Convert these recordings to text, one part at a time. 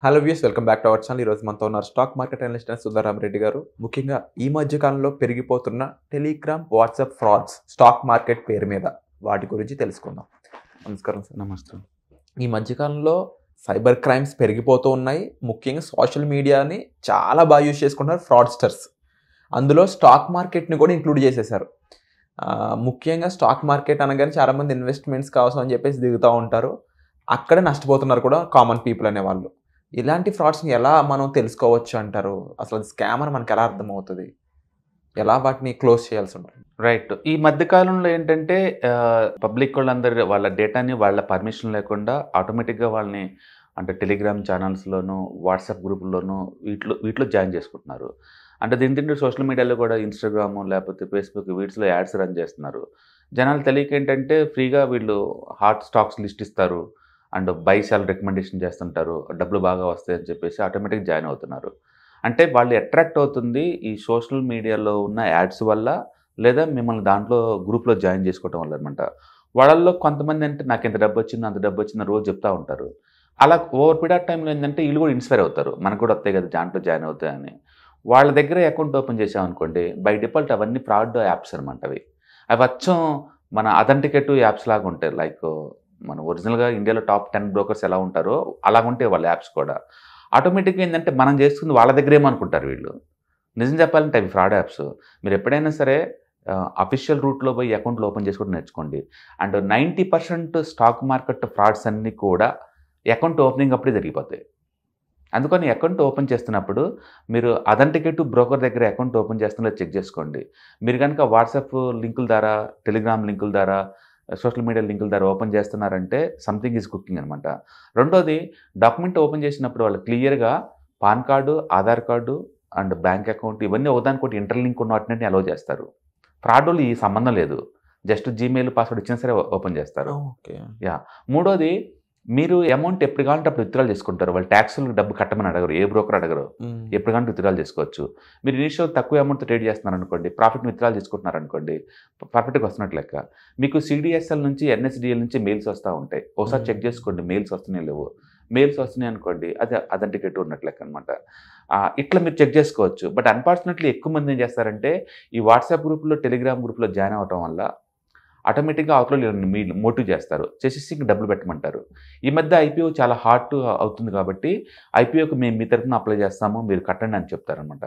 Hello views, welcome back to our channel. ఈరోజు మనతో ఉన్నారు stock market analyst Sudharam Reddy గారు. ముఖ్యంగా ఈ మధ్య కాలంలో పెరిగిపోతున్న Telegram, WhatsApp frauds stock market పేరు మీద వాటి గురించి తెలుసుకుందాం. నమస్కారం సార్. నమస్తే. ఈ మధ్యకాలంలో సైబర్ క్రైమ్స్ పెరిగిపోతూ ఉన్నాయి. ముఖ్యంగా సోషల్ మీడియాని చాలా బాగా యూజ్ చేసుకుంటున్నారు ఫ్రాడ్స్టర్స్. అందులో స్టాక్ మార్కెట్ని కూడా ఇంక్లూడ్ చేసేసారు. ముఖ్యంగా స్టాక్ మార్కెట్ అనగానే చాలామంది ఇన్వెస్ట్మెంట్స్ కావచ్చు అని చెప్పేసి దిగుతూ ఉంటారు. అక్కడే నష్టపోతున్నారు కూడా కామన్ పీపుల్ అనేవాళ్ళు. ఇలాంటి ఫ్రాడ్స్ని ఎలా మనం తెలుసుకోవచ్చు అంటారు? అసలు అది స్కామ్ అని మనకు ఎలా అర్థమవుతుంది? ఎలా వాటిని క్లోజ్ చేయాల్సి ఉంటుంది? రైట్. ఈ మధ్యకాలంలో ఏంటంటే పబ్లిక్ వాళ్ళందరూ వాళ్ళ డేటాని వాళ్ళ పర్మిషన్ లేకుండా ఆటోమేటిక్గా వాళ్ళని అంటే టెలిగ్రామ్ ఛానల్స్లోను, వాట్సాప్ గ్రూపుల్లోనూ వీటిలో జాయిన్ చేసుకుంటున్నారు. అంటే దీంట్లో సోషల్ మీడియాలో కూడా ఇన్స్టాగ్రాము లేకపోతే ఫేస్బుక్ వీటిలో యాడ్స్ రన్ చేస్తున్నారు. జనాలు తెలియక ఏంటంటే ఫ్రీగా వీళ్ళు హాట్ స్టాక్స్ లిస్ట్ ఇస్తారు అండ్ బై సెల్ రికమెండేషన్ చేస్తుంటారు. డబ్బులు బాగా వస్తాయని చెప్పేసి ఆటోమేటిక్గా జాయిన్ అవుతున్నారు. అంటే వాళ్ళు అట్రాక్ట్ అవుతుంది ఈ సోషల్ మీడియాలో ఉన్న యాడ్స్ వల్ల, లేదా మిమ్మల్ని దాంట్లో గ్రూప్లో జాయిన్ చేసుకోవడం వల్ల అనమాట. వాళ్ళల్లో కొంతమంది అంటే నాకు ఎంత డబ్బు వచ్చింది అంత డబ్బు వచ్చింది రోజు చెప్తూ ఉంటారు. అలా ఓవర్ పీరియడ్ ఆఫ్ టైంలో ఏంటంటే వీళ్ళు కూడా ఇన్స్పైర్ అవుతారు, మనకు కూడా వస్తాయి కదా దాంట్లో జాయిన్ అవుతాయని. వాళ్ళ దగ్గర అకౌంట్ ఓపెన్ చేసామనుకోండి, బై డిఫాల్ట్ అవన్నీ ఫ్రాడ్ యాప్స్ అనమాట. అవి వచ్చం మన అథెంటికేటివ్ యాప్స్ లాగా ఉంటాయి. లైక్ మన ఒరిజినల్గా ఇండియాలో టాప్ 10 బ్రోకర్స్ ఎలా ఉంటారో అలా ఉంటాయి వాళ్ళ యాప్స్ కూడా. ఆటోమేటిక్గా ఏంటంటే మనం చేస్తుంది వాళ్ళ దగ్గరేమో అనుకుంటారు వీళ్ళు. నిజం చెప్పాలంటే అవి ఫ్రాడ్ యాప్స్. మీరు ఎప్పుడైనా సరే అఫీషియల్ రూట్లో పోయి అకౌంట్లు ఓపెన్ చేసుకోవడం నేర్చుకోండి. అండ్ 90% స్టాక్ మార్కెట్ ఫ్రాడ్స్ అన్నీ కూడా అకౌంట్ ఓపెనింగ్ అప్పుడే జరిగిపోతాయి. అందుకని అకౌంట్ ఓపెన్ చేస్తున్నప్పుడు మీరు అథెంటికేటివ్ బ్రోకర్ దగ్గర అకౌంట్ ఓపెన్ చేస్తున్నదో చెక్ చేసుకోండి. మీరు కనుక వాట్సాప్ లింకుల ద్వారా, టెలిగ్రామ్ లింకుల ద్వారా, సోషల్ మీడియా లింకుల ద్వారా ఓపెన్ చేస్తున్నారంటే సంథింగ్ ఈజ్ కుకింగ్ అనమాట. రెండోది, డాక్యుమెంట్ ఓపెన్ చేసినప్పుడు వాళ్ళు క్లియర్గా pan card, Aadhaar card and bank account ఇవన్నీ ఒకదానికొకటి ఇంటర్లింక్ ఉన్న వాటిని అలౌ చేస్తారు. ఫ్రాడ్ వాళ్ళు ఈ సంబంధం లేదు, జస్ట్ జీమెయిల్ పాస్వర్డ్ ఇచ్చినా సరే ఓపెన్ చేస్తారు. యా. మూడోది, మీరు అమౌంట్ ఎప్పుడు కావాలంటే అప్పుడు విత్డ్రాల్ చేసుకుంటారు. వాళ్ళు ట్యాక్స్లు డబ్బు కట్టమని అడగరు, ఏ బ్రోకర్ అడగరు. ఎప్పుడు కావాలంటే విత్డ్రాల్ చేసుకోవచ్చు. మీరు ఇనిషియల్ తక్కువ అమౌంట్తో ట్రేడ్ చేస్తున్నారు అనుకోండి, ప్రాఫిట్ని విత్డ్రాల్ చేసుకుంటున్నారు అనుకోండి, పర్ఫెక్ట్గా వస్తున్నట్లు లెక్క. మీకు సిడిఎస్ఎల్ నుంచి, ఎన్ఎస్డిఎల్ నుంచి మెయిల్స్ వస్తూ ఉంటాయి. ఒకసారి చెక్ చేసుకోండి మెయిల్స్ వస్తున్నాయి లేవు. మెయిల్స్ వస్తున్నాయి అనుకోండి, అది అథెంటికేట్ ఉన్నట్లు లెక్క అనమాట. ఇట్లా మీరు చెక్ చేసుకోవచ్చు. బట్ అన్ఫార్చునేట్లీ ఎక్కువ మంది ఏం చేస్తారంటే ఈ వాట్సాప్ గ్రూప్లో, టెలిగ్రామ్ గ్రూప్లో జాయిన్ అవడం వల్ల ఆటోమేటిక్గా అవతల మీరు మోటివ్ చేస్తారు, చేసేసి ఇంక డబ్బులు పెట్టమంటారు. ఈ మధ్య ఐపీఓ చాలా హాట్ అవుతుంది కాబట్టి ఐపీఓకి మేము మీ తరఫున అప్లై చేస్తాము, మీరు కట్టండి అని చెప్తారనమాట.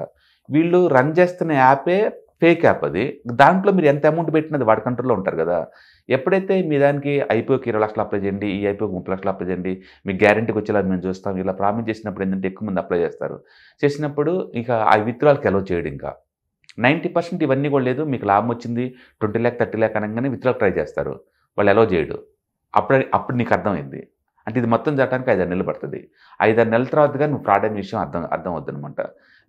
వీళ్ళు రన్ చేస్తున్న యాపే ఫేక్ యాప్. అది దాంట్లో మీరు ఎంత అమౌంట్ పెట్టినది వాడి కంట్రోల్లో ఉంటారు కదా. ఎప్పుడైతే మీ దానికి ఐపీఓకి 20 లక్షలు అప్లై చేయండి, ఈ ఐపీఓకి 30 లక్షలు అప్లై చేయండి, మీకు గ్యారెంటీకి వచ్చేలా మేము చూస్తాం, ఇలా ప్రామిస్ చేసినప్పుడు ఏంటంటే ఎక్కువ మంది అప్లై చేస్తారు. చేసినప్పుడు ఇక ఆ విత్డ్రాల్కి అలౌ చేయడు. ఇంకా 90% ఇవన్నీ కూడా లేదు, మీకు లాభం వచ్చింది 20 lakh 30 lakh అనగానే విత్డ్రాల్ ట్రై చేస్తారు, వాళ్ళు అలౌ చేయడు. అప్పుడు నీకు అర్థమైంది అంటే ఇది మొత్తం జరగడానికి 5-6 నెలలు పడుతుంది. 5-6 నెలల తర్వాతగా నువ్వు ఫ్రాడ్ అనే విషయం అర్థం అవుతుందన్నమాట.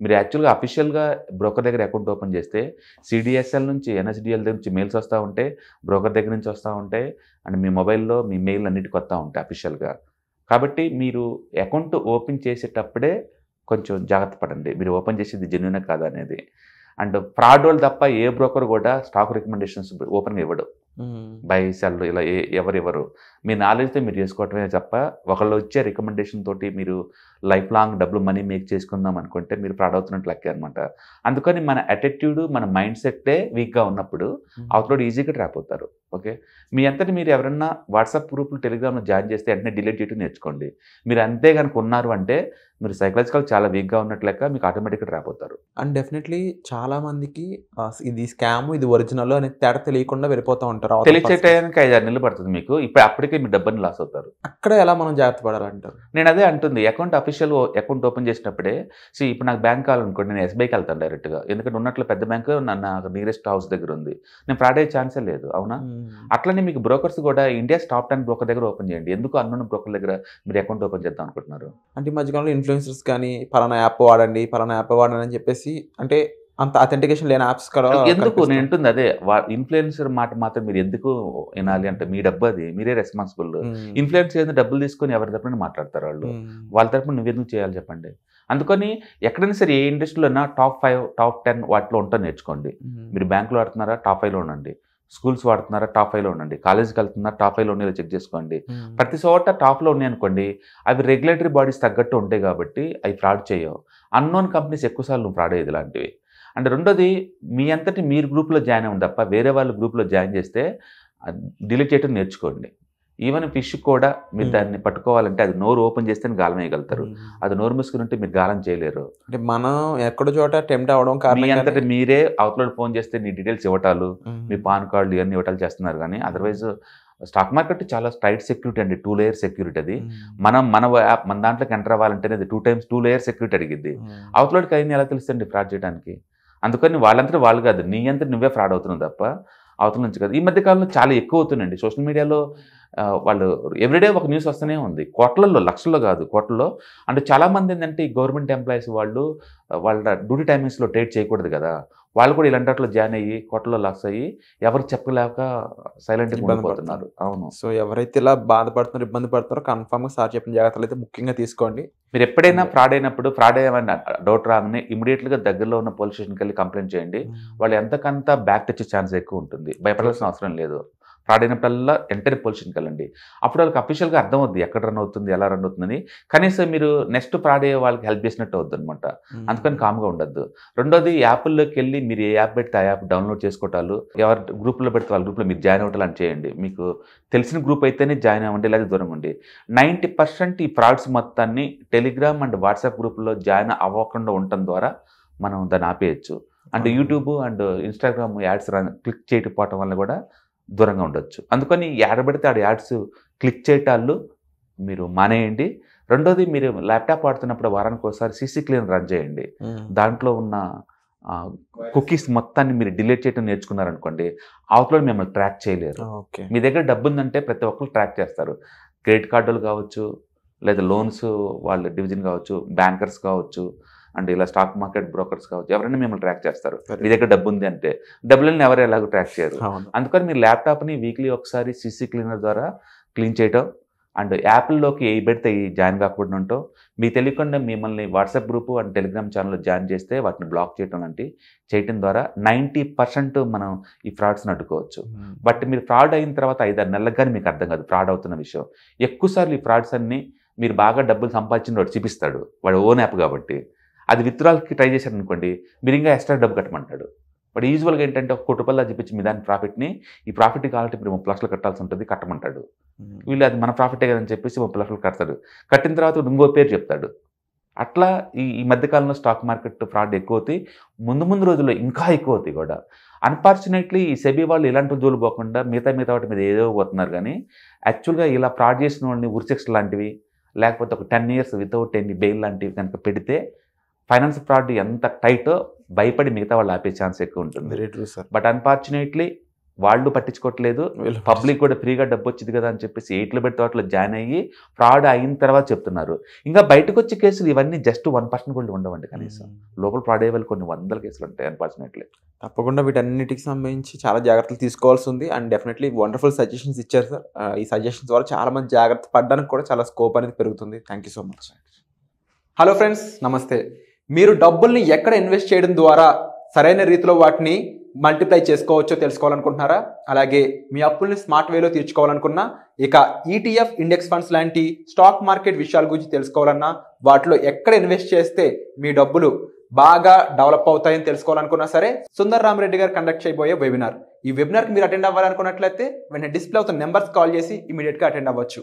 మీరు యాక్చువల్గా అఫీషియల్గా బ్రోకర్ దగ్గర అకౌంట్ ఓపెన్ చేస్తే సిడిఎస్ఎల్ నుంచి, ఎన్ఎస్డిఎల్ నుంచి మెయిల్స్ వస్తూ ఉంటాయి, బ్రోకర్ దగ్గర నుంచి వస్తూ ఉంటాయి, అండ్ మీ మొబైల్లో మీ మెయిల్ అన్నిటికి వస్తూ ఉంటాయి అఫీషియల్గా. కాబట్టి మీరు అకౌంట్ ఓపెన్ చేసేటప్పుడే కొంచెం జాగ్రత్త పడండి, మీరు ఓపెన్ చేసేది జెన్యూనే కాదా అనేది. అండ్ ఫ్రాడ్ వాళ్ళు తప్ప ఏ బ్రోకర్ కూడా స్టాక్ రికమెండేషన్స్ ఓపెన్గా ఇవ్వడు. బై సెల్ ఇలా ఎవరు మీ నాలెడ్జ్తో మీరు చేసుకోవటమే తప్ప ఒకళ్ళు వచ్చే రికమెండేషన్ తోటి మీరు లైఫ్ లాంగ్ డబ్బులు మనీ మేక్ చేసుకుందాం అనుకుంటే మీరు ఫ్రాడ్ అవుతున్నట్లు లెక్క అనమాట. అందుకని మన అటిట్యూడ్, మన మైండ్ సెట్టే వీక్గా ఉన్నప్పుడు అవతల ఈజీగా ట్రాప్ అవుతారు. ఓకే, మీ అంతటి మీరు ఎవరన్నా వాట్సాప్ గ్రూపులు, టెలిగ్రామ్లో జాయిన్ చేస్తే వెంటనే డిలీట్ చేయడం నేర్చుకోండి. మీరు అంతే కనుక ఉన్నారు అంటే మీరు సైకలాజికల్ చాలా వీక్గా ఉన్నట్లు లెక్క, మీకు ఆటోమేటిక్గా ట్రాప్ అవుతారు. అండ్ డెఫినెట్లీ చాలామందికి ఇది స్కామ్, ఇది ఒరిజినల్ అనే తేడా తెలియకుండా వెళ్ళిపోతూ ఉంటారు. తెలిసేటానికి 5-6 నెలలు పడుతుంది మీకు. ఇప్పుడు అప్పటికే మీ డబ్బుని లాస్ అవుతారు. అక్కడ ఎలా మనం జాగ్రత్త పడాలంటారు? నేను అదే అంటుంది, అఫీషియల్ అకౌంట్ ఓపెన్ చేసినప్పుడే ఇప్పుడు నాకు బ్యాంక్ కావాలనుకోండి, నేను ఎస్బీఐకి వెళ్తాను డైరెక్ట్గా. ఎందుకంటే ఉన్నట్లు పెద్ద బ్యాంకు నాకు నియరెస్ట్ హౌస్ దగ్గర ఉంది, నేను ఫ్రాడ్ అయ్యే ఛాన్సే లేదు. అవునా? అట్లనే మీకు బ్రోకర్స్ కూడా ఇండియా టాప్ 10 బ్రోకర్ దగ్గర ఓపెన్ చేయండి. ఎందుకు అన్నోన్ బ్రోకర్ దగ్గర మీరు అకౌంట్ ఓపెన్ చేద్దాం అనుకుంటున్నారు? అంటే ఈ మధ్యకాలంలో ఇన్ఫ్లుయెన్సర్స్ కానీ పలానా యాప్ వాడండి, పలానా యాప్ వాడండి అని చెప్పేసి, అంటే అంత అథెంటికేషన్ లేని యాప్స్ కూడా ఎందుకు నేను ఉంటుంది అదే, ఇన్ఫ్లుయెన్సర్ మాట మాత్రం మీరు ఎందుకు వినాలి అంటే మీ డబ్బు, అది మీరే రెస్పాన్సిబుల్. ఇన్ఫ్లుయెన్స్ చేసిన డబ్బులు తీసుకొని ఎవరి తరపున మాట్లాడతారు వాళ్ళు, వాళ్ళ తరపున నువ్వెందుకు చేయాలి చెప్పండి. అందుకని ఎక్కడైనా సరే ఏ ఇండస్ట్రీలో అయినా టాప్ 5, టాప్ 10 వాటిలో ఉంటా నేర్చుకోండి. మీరు బ్యాంకులో ఆడుతున్నారా, టాప్ 5లో ఉండండి. స్కూల్స్ వాడుతున్నారా టాప్ 5లో ఉండండి, కాలేజీకి వెళ్తున్నారా టాప్ 5లో ఉండేలా చెక్ చేసుకోండి. ప్రతి చోట టాప్లో ఉన్నాయి అనుకోండి, అవి రెగ్యులేటరీ బాడీస్ తగ్గట్టు ఉంటాయి కాబట్టి అవి ఫ్రాడ్ చేయవు. అన్నోన్ కంపెనీస్ ఎక్కువసార్లు ఫ్రాడ్ అయ్యేది ఇలాంటివి. అంటే రెండోది, మీ అంతటి మీరు గ్రూప్లో జాయిన్ అవ్వండి తప్ప వేరే వాళ్ళ గ్రూప్లో జాయిన్ చేస్తే డిలీట్ చేయడం నేర్చుకోండి. ఈవెన్ ఫిష్ కూడా మీరు దాన్ని పట్టుకోవాలంటే అది నోరు ఓపెన్ చేస్తే గాలం వేయగలుగుతారు, అది నోరు మూసుకుని ఉంటే మీరు గాలం చేయలేరు. అంటే మనం ఎక్కడో చోట టెంప్ట్ అవ్వడం మీ అంతటి మీరే అవతల ఫోన్ చేస్తే నీ డీటెయిల్స్ ఇవ్వటాలు, మీ పాన్ కార్డు ఇవన్నీ ఇవ్వటాలు చేస్తున్నారు. కానీ అదర్వైజ్ స్టాక్ మార్కెట్ చాలా టైట్ సెక్యూరిటీ అండి, 2 లేయర్ సెక్యూరిటీ. అది మన దాంట్లోకి ఎంటర్ అవ్వాలంటేనే అది 2 లేయర్ సెక్యూరిటీ అడిగిద్ది. అవతలకి అయినా ఎలా తెలుస్తుంది ఫ్రాడ్ చేయడానికి? అందుకని వాళ్ళంతా వాళ్ళు కాదు, నీ అంతా నువ్వే ఫ్రాడ్ అవుతున్నావు తప్ప అవతల నుంచి కాదు. ఈ మధ్య కాలంలో చాలా ఎక్కువ అవుతుందండి సోషల్ మీడియాలో. వాళ్ళు ఎవ్రీడే ఒక న్యూస్ వస్తూనే ఉంది, కోట్లల్లో, లక్షల్లో కాదు, కోట్లలో. అంటే చాలామంది ఏంటంటే ఈ గవర్నమెంట్ ఎంప్లాయీస్ వాళ్ళు వాళ్ళ డ్యూటీ టైమింగ్స్లో ట్రేడ్ చేయకూడదు కదా, వాళ్ళు కూడా ఇలాంటి వాటిలో జాయిన్ అయ్యి కోట్లలో లాస్ అయ్యి ఎవరు చెప్పలేక సైలెంట్గా ఉండిపోతున్నారు. అవును. సో ఎవరైతే ఇలా బాధపడుతున్నారో, ఇబ్బంది పడుతున్నారో కన్ఫామ్గా సార్ చెప్పిన జాగ్రత్తలు అయితే ముఖ్యంగా తీసుకోండి. మీరు ఎప్పుడైనా ఫ్రాడ్ అయినప్పుడు, ఫ్రాడ్ అయ్యామని డౌట్ రాగానే ఇమీడియట్గా దగ్గరలో ఉన్న పోలీస్ స్టేషన్కి వెళ్ళి కంప్లైంట్ చేయండి. వాళ్ళు ఎంతకంత బ్యాక్ తెచ్చే ఛాన్స్ ఎక్కువ ఉంటుంది, భయపడాల్సిన అవసరం లేదు. ఫ్రాడ్ అయినప్పుడల్లా వెంటనే పోలీస్ స్టేషన్కి వెళ్ళండి. అప్పుడు వాళ్ళకి అఫీషియల్గా అర్థం అవుద్ది ఎక్కడ రన్ అవుతుంది, ఎలా రన్ అవుతుందని. కనీసం మీరు నెక్స్ట్ ఫ్రాడ్ అయ్యే వాళ్ళకి హెల్ప్ చేసినట్టు అవుద్ది అనమాట. అందుకని కామ్గా ఉండద్దు. రెండోది, యాప్ల్లోకి వెళ్ళి మీరు ఏ యాప్ పెడితే ఆ యాప్ డౌన్లోడ్ చేసుకోవటాలు, ఎవరి గ్రూప్లో పెడితే వాళ్ళ గ్రూప్లో మీరు జాయిన్ అవ్వటాలు అని చేయండి. మీకు తెలిసిన గ్రూప్ అయితేనే జాయిన్ అవ్వండి, లేదా దూరం ఉండి. 90% ఈ ఫ్రాడ్స్ మొత్తాన్ని టెలిగ్రామ్ అండ్ వాట్సాప్ గ్రూప్లో జాయిన్ అవ్వకుండా ఉండటం ద్వారా మనం దాన్ని ఆపేయచ్చు. And YouTube and Instagram ads click చేయకపోవటం వల్ల కూడా దూరంగా ఉండొచ్చు. అందుకని ఏడబడితే ఆడ యాడ్స్ క్లిక్ చేయటాలు మీరు మానేయండి. రెండోది, మీరు ల్యాప్టాప్ వాడుతున్నప్పుడు వారానికి ఒకసారి సీసీ క్లీనర్ రన్ చేయండి. దాంట్లో ఉన్న కుకీస్ మొత్తాన్ని మీరు డిలీట్ చేయడం నేర్చుకున్నారనుకోండి, అవతల మిమ్మల్ని ట్రాక్ చేయలేరు. మీ దగ్గర డబ్బు ఉందంటే ప్రతి ఒక్కరు ట్రాక్ చేస్తారు. క్రెడిట్ కార్డులు కావచ్చు, లేదా లోన్స్ వాళ్ళ డివిజన్ కావచ్చు, బ్యాంకర్స్ కావచ్చు, అండ్ ఇలా స్టాక్ మార్కెట్ బ్రోకర్స్ కావచ్చు, ఎవరైనా మిమ్మల్ని ట్రాక్ చేస్తారు. మీ దగ్గర డబ్బు ఉంది అంటే డబ్బులని ఎవరు ఎలాగో ట్రాక్ చేయరు. అందుకని మీరు ల్యాప్టాప్ని వీక్లీ ఒకసారి సీసీ క్లీనర్ ద్వారా క్లీన్ చేయటం, అండ్ యాప్ల్లోకి ఏ పెడితే జాయిన్ కాకుండా ఉంటాం. మీకు తెలియకుండా మిమ్మల్ని వాట్సాప్ గ్రూపు అండ్ టెలిగ్రామ్ ఛానల్లో జాయిన్ చేస్తే వాటిని బ్లాక్ చేయటం లాంటి చేయటం ద్వారా 90% మనం ఈ ఫ్రాడ్స్ని అడ్డుకోవచ్చు. బట్ మీరు ఫ్రాడ్ అయిన తర్వాత 5-6 నెలలకు కానీ మీకు అర్థం కాదు ఫ్రాడ్ అవుతున్న విషయం. ఎక్కువసార్లు ఈ ఫ్రాడ్స్ అన్ని మీరు బాగా డబ్బులు సంపాదించిన వాడు చూపిస్తాడు, వాడు ఓన్ యాప్ కాబట్టి. అది విత్డ్రాల్కి ట్రై చేశాడు అనుకోండి, మీరు ఇంకా ఎక్స్ట్రా డబ్బు కట్టమంటాడు. బట్ యూజువల్గా ఏంటంటే 1 కోటి రూపాయలు చూపించి మీ దాని ప్రాఫిట్ని, ఈ ప్రాఫిట్ కావాలంటే ఇప్పుడు 30 లక్షలు కట్టాల్సి ఉంటుంది, కట్టమంటాడు. వీళ్ళు అది మన ప్రాఫిటే కదని చెప్పేసి 30 లక్షలు కడతాడు. కట్టిన తర్వాత ఇంకో పేరు చెప్తాడు. అట్లా ఈ మధ్యకాలంలో స్టాక్ మార్కెట్ ఫ్రాడ్ ఎక్కువ అవుతాయి, ముందు రోజుల్లో ఇంకా ఎక్కువ అవుతాయి కూడా. అన్ఫార్చునేట్లీ ఈ సెబీ వాళ్ళు ఇలాంటి జోలు పోకుండా మిగతా వాటి మీద ఏదో పోతున్నారు. కానీ యాక్చువల్గా ఇలా ఫ్రాడ్ చేసిన వాళ్ళని ఉరిశిక్ష లాంటివి, లేకపోతే ఒక 10 years వితౌట్ ఎనీ బెయిల్ లాంటివి కనుక పెడితే ఫైనాన్స్ ఫ్రాడ్ ఎంత టైటో భయపడి మిగతా వాళ్ళు ఆపే ఛాన్స్ ఎక్కువ ఉంటుంది. బట్ అన్ఫార్చునేట్లీ వాళ్ళు పట్టించుకోవట్లేదు. పబ్లిక్ కూడా ఫ్రీగా డబ్బు వచ్చింది కదా అని చెప్పేసి 8 పెడితే వాటిలో జాయిన్ అయ్యి ఫ్రాడ్ అయిన తర్వాత చెప్తున్నారు. ఇంకా బయటకు వచ్చే కేసులు ఇవన్నీ జస్ట్ 1% కూడా ఉండవండి. కనీసం లోపల ఫ్రాడ్ అయ్యే వాళ్ళు కొన్ని 100 కేసులు ఉంటాయి అన్ఫార్చునేట్లీ. తప్పకుండా వీటన్నిటికి సంబంధించి చాలా జాగ్రత్తలు తీసుకోవాల్సి ఉంది. అండ్ డెఫినెట్లీ వండర్ఫుల్ సజెషన్స్ ఇచ్చారు సార్. ఈ సజెషన్స్ ద్వారా చాలా మంది జాగ్రత్త పడడానికి కూడా చాలా స్కోప్ అనేది పెరుగుతుంది. Thank you so much. Hello friends, నమస్తే. మీరు డబ్బుల్ని ఎక్కడ ఇన్వెస్ట్ చేయడం ద్వారా సరైన రీతిలో వాటిని మల్టిప్లై చేసుకోవచ్చో తెలుసుకోవాలనుకుంటున్నారా? అలాగే మీ అప్పుల్ని స్మార్ట్ వేలో తీర్చుకోవాలనుకున్నా, ఇక ETF ఇండెక్స్ ఫండ్స్ లాంటి స్టాక్ మార్కెట్ విషయాల గురించి తెలుసుకోవాలన్నా, వాటిలో ఎక్కడ ఇన్వెస్ట్ చేస్తే మీ డబ్బులు బాగా డెవలప్ అవుతాయని తెలుసుకోవాలనుకున్నా సరే, సుందర్ రామరెడ్డి గారు కండక్ట్ చేయబోయే వెబినార్. ఈ వెబినార్కి మీరు అటెండ్ అవ్వాలనుకున్నట్లయితే వెంటనే డిస్ప్లే అవుతున్న నెంబర్స్ కాల్ చేసి ఇమీడియట్గా అటెండ్ అవ్వచ్చు.